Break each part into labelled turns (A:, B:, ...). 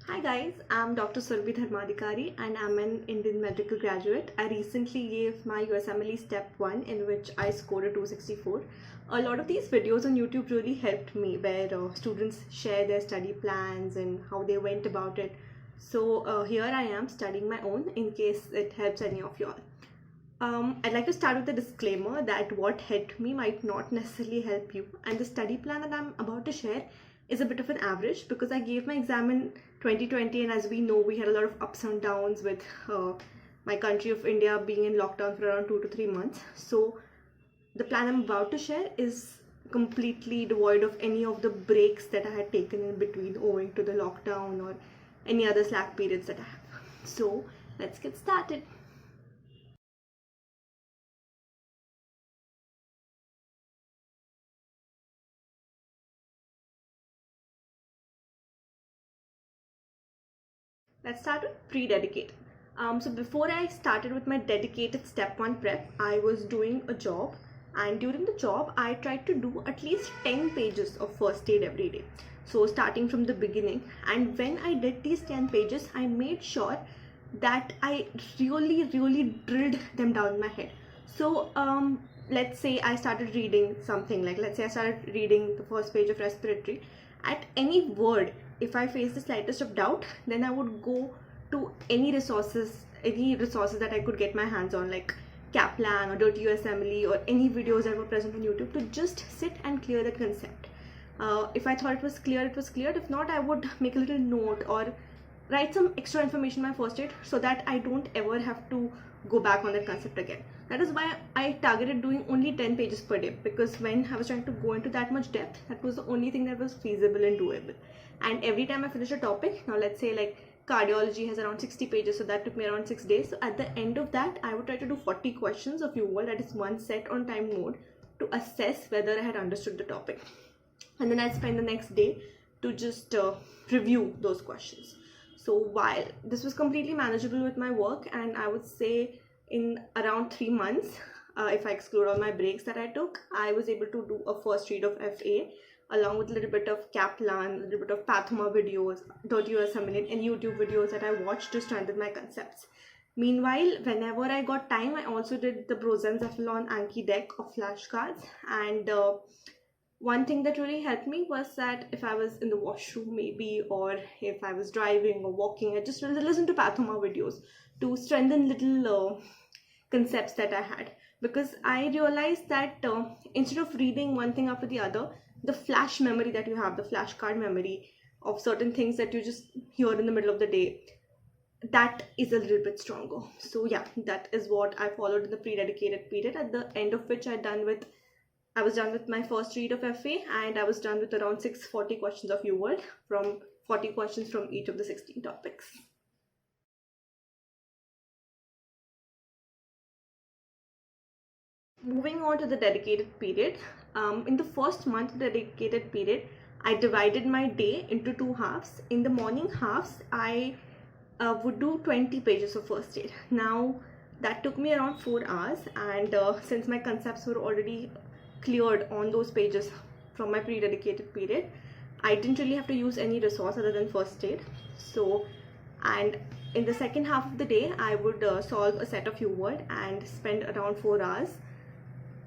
A: Hi guys, I'm Dr. Surabhi Dharmadikari and I'm an Indian medical graduate. I recently gave my USMLE Step 1 in which I scored a 264. A lot of these videos on YouTube really helped me where students share their study plans and how they went about it. So here I am studying my own in case it helps any of y'all. I'd like to start with a disclaimer that what helped me might not necessarily help you, and the study plan that I'm about to share is a bit of an average because I gave my exam in 2020, and as we know, we had a lot of ups and downs with my country of India being in lockdown for around 2 to 3 months. So, the plan I'm about to share is completely devoid of any of the breaks that I had taken in between owing to the lockdown or any other slack periods that I have. So, let's get started. Let's start with pre-dedicated. So before I started with my dedicated step 1 prep, I was doing a job, and during the job I tried to do at least 10 pages of first aid every day. So starting from the beginning, and when I did these 10 pages, I made sure that I really drilled them down in my head. So let's say I started reading something, like let's say I started reading the first page of respiratory. At any word, if I face the slightest of doubt, then I would go to any resources that I could get my hands on, like Kaplan or Dirty USMLE or any videos that were present on YouTube, to just sit and clear that concept. If I thought it was clear, it was clear. If not, I would make a little note or write some extra information in my first aid so that I don't ever have to go back on that concept again. That is why I targeted doing only 10 pages per day, because when I was trying to go into that much depth, that was the only thing that was feasible and doable. And every time I finish a topic, now let's say like cardiology has around 60 pages, so that took me around 6 days. So at the end of that, I would try to do 40 questions of UWorld, that is one set on time mode, to assess whether I had understood the topic. And then I'd spend the next day to just review those questions. So while this was completely manageable with my work, and I would say in around 3 months, if I exclude all my breaks that I took, I was able to do a first read of FA along with a little bit of Kaplan, a little bit of Pathoma videos, Dirty USMLE, and YouTube videos that I watched to strengthen my concepts. Meanwhile, whenever I got time, I also did the Brosencephalon Anki deck of flashcards, and one thing that really helped me was that if I was in the washroom maybe, or if I was driving or walking, I just listened to Pathoma videos to strengthen little concepts that I had, because I realized that instead of reading one thing after the other, the flash memory that you have, the flashcard memory of certain things that you just hear in the middle of the day, that is a little bit stronger. So yeah, that is what I followed in the pre-dedicated period, at the end of which I was done with my first read of FA, and I was done with around 640 questions of UWorld, from 40 questions from each of the 16 topics. Moving on to the dedicated period. In the first month of the dedicated period, I divided my day into two halves. In the morning halves, I would do 20 pages of first aid. Now, that took me around 4 hours, and since my concepts were already cleared on those pages from my pre-dedicated period, I didn't really have to use any resource other than first aid. So, and in the second half of the day, I would solve a set of UWorld and spend around 4 hours,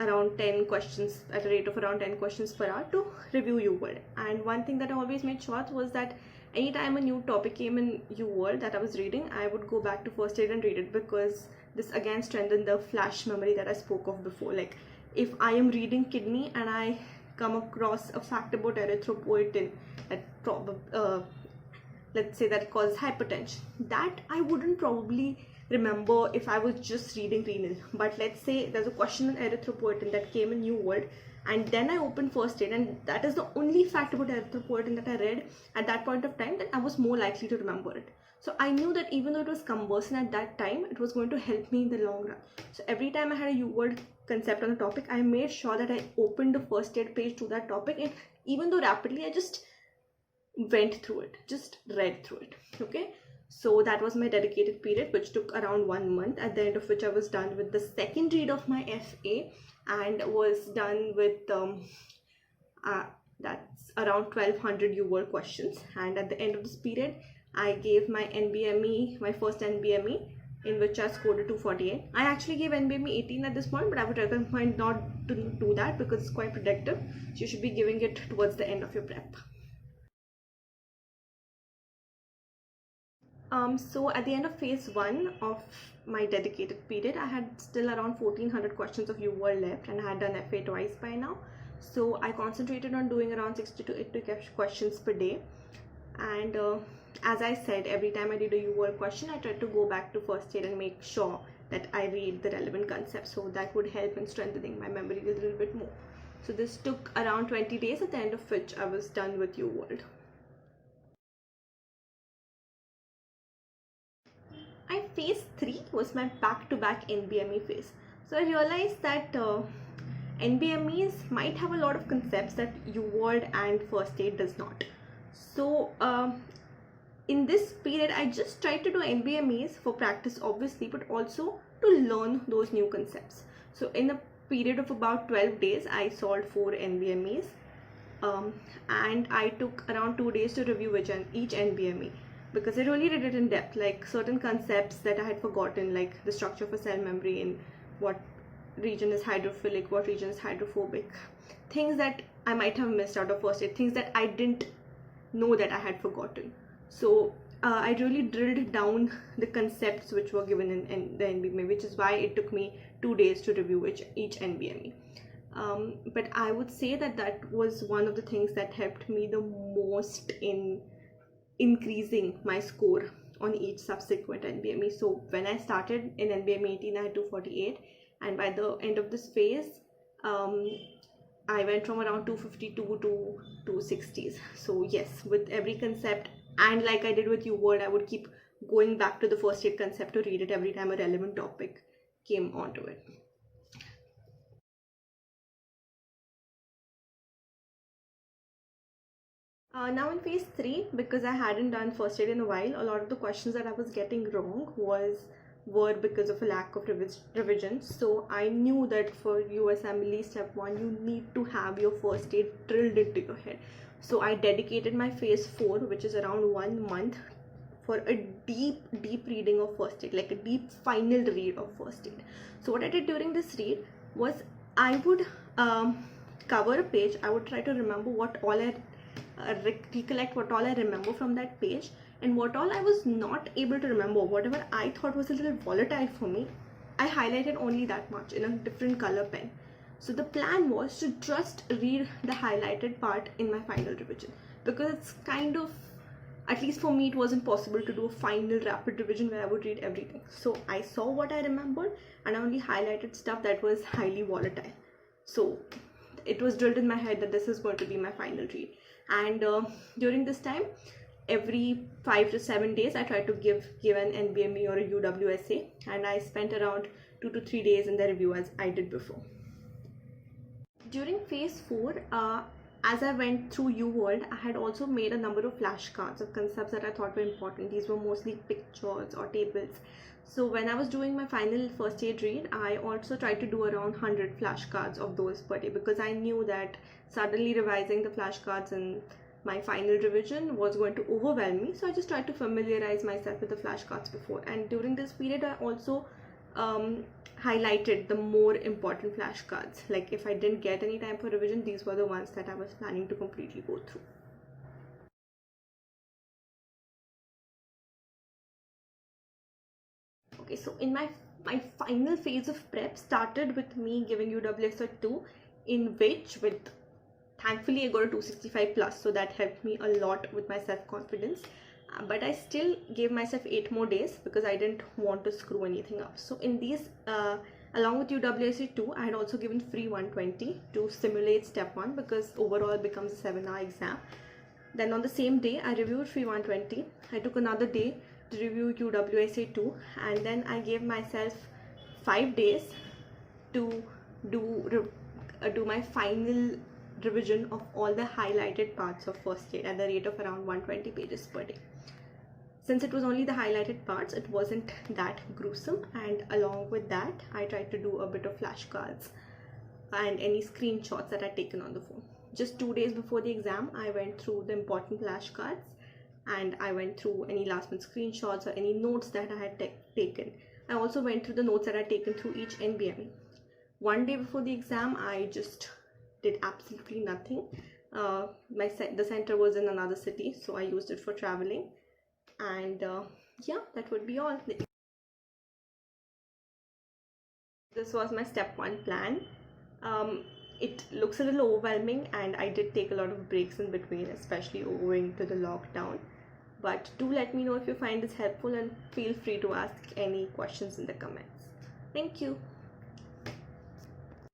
A: around 10 questions, at a rate of around 10 questions per hour, to review UWorld. And one thing that I always made sure was that anytime a new topic came in UWorld that I was reading, I would go back to first aid and read it, because this again strengthened the flash memory that I spoke of before. Like if I am reading kidney and I come across a fact about erythropoietin that let's say that causes hypertension, that I wouldn't probably remember if I was just reading renal. But let's say there's a question on erythropoietin that came in UWorld, and then I opened first aid, and that is the only fact about erythropoietin that I read at that point of time, then I was more likely to remember it. So I knew that even though it was cumbersome at that time, it was going to help me in the long run. So every time I had a UWorld concept on a topic, I made sure that I opened the first aid page to that topic, and even though rapidly, I just went through it, just read through it. Okay, so that was my dedicated period, which took around 1 month, at the end of which I was done with the second read of my FA, and was done with that's around 1200 UWorld questions. And at the end of this period, I gave my NBME, my first NBME, in which I scored a 248. I actually gave NBME 18 at this point, but I would recommend not to do that because it's quite predictive. So you should be giving it towards the end of your prep. So at the end of phase 1 of my dedicated period, I had still around 1400 questions of UWorld left, and I had done FA twice by now. So I concentrated on doing around 60 to 80 questions per day. And as I said, every time I did a UWorld question, I tried to go back to first aid and make sure that I read the relevant concepts, so that would help in strengthening my memory a little bit more. So this took around 20 days, at the end of which I was done with UWorld. My phase 3 was my back-to-back NBME phase. So I realized that NBMEs might have a lot of concepts that UWorld and first aid does not. So in this period, I just tried to do NBMEs for practice, obviously, but also to learn those new concepts. So in a period of about 12 days, I solved 4 NBMEs, and I took around 2 days to review each NBME, because I really did it in depth, like certain concepts that I had forgotten, like the structure of a cell membrane, what region is hydrophilic, what region is hydrophobic, things that I might have missed out of first aid, things that I didn't know that I had forgotten. So I really drilled down the concepts which were given in the NBME, which is why it took me 2 days to review each NBME. But I would say that was one of the things that helped me the most in increasing my score on each subsequent NBME. So when I started in NBME 18, I had 248, and by the end of this phase, I went from around 252 to 260s. So yes, with every concept, and like I did with UWorld, I would keep going back to the first aid concept to read it every time a relevant topic came onto it. Now in phase 3, because I hadn't done first aid in a while, a lot of the questions that I was getting wrong were because of a lack of revision. So I knew that for USMLE step 1, you need to have your first aid drilled into your head. So I dedicated my phase 4, which is around 1 month, for a deep reading of first aid, like a deep final read of first aid. So what I did during this read was I would cover a page. I would try to remember what all I recollect what all I remember from that page, and what all I was not able to remember, whatever I thought was a little volatile for me, I highlighted only that much in a different color pen. So the plan was to just read the highlighted part in my final revision, because it's kind of, at least for me, it wasn't possible to do a final rapid revision where I would read everything. So I saw what I remembered, and I only highlighted stuff that was highly volatile. So it was drilled in my head that this is going to be my final read. And during this time, every 5 to 7 days, I tried to give an NBME or a UWSA, and I spent around 2 to 3 days in the review as I did before. During phase 4, as I went through UWorld, I had also made a number of flashcards of concepts that I thought were important. These were mostly pictures or tables. So when I was doing my final first aid read, I also tried to do around 100 flashcards of those per day, because I knew that suddenly revising the flashcards in my final revision was going to overwhelm me. So I just tried to familiarize myself with the flashcards before. And during this period, I also highlighted the more important flashcards. Like if I didn't get any time for revision, these were the ones that I was planning to completely go through. Okay, so in my final phase of prep started with me giving UWSA 2, in which, with thankfully, I got a 265 plus, so that helped me a lot with my self-confidence. But I still gave myself 8 more days because I didn't want to screw anything up. So in these, along with UWSA 2, I had also given free 120 to simulate step 1, because overall it becomes a 7-hour exam. Then on the same day, I reviewed free 120. I took another day to review UWSA 2, and then I gave myself 5 days to do my final revision of all the highlighted parts of first aid at the rate of around 120 pages per day. Since it was only the highlighted parts, it wasn't that gruesome, and along with that, I tried to do a bit of flashcards and any screenshots that I'd taken on the phone. Just 2 days before the exam, I went through the important flashcards and I went through any last minute screenshots or any notes that I had taken. I also went through the notes that I had taken through each NBME. One day before the exam, I just did absolutely nothing. The center was in another city, so I used it for traveling. And yeah, that would be all. This was my step 1 plan. It looks a little overwhelming, and I did take a lot of breaks in between, especially owing to the lockdown. But do let me know if you find this helpful, and feel free to ask any questions in the comments. Thank you.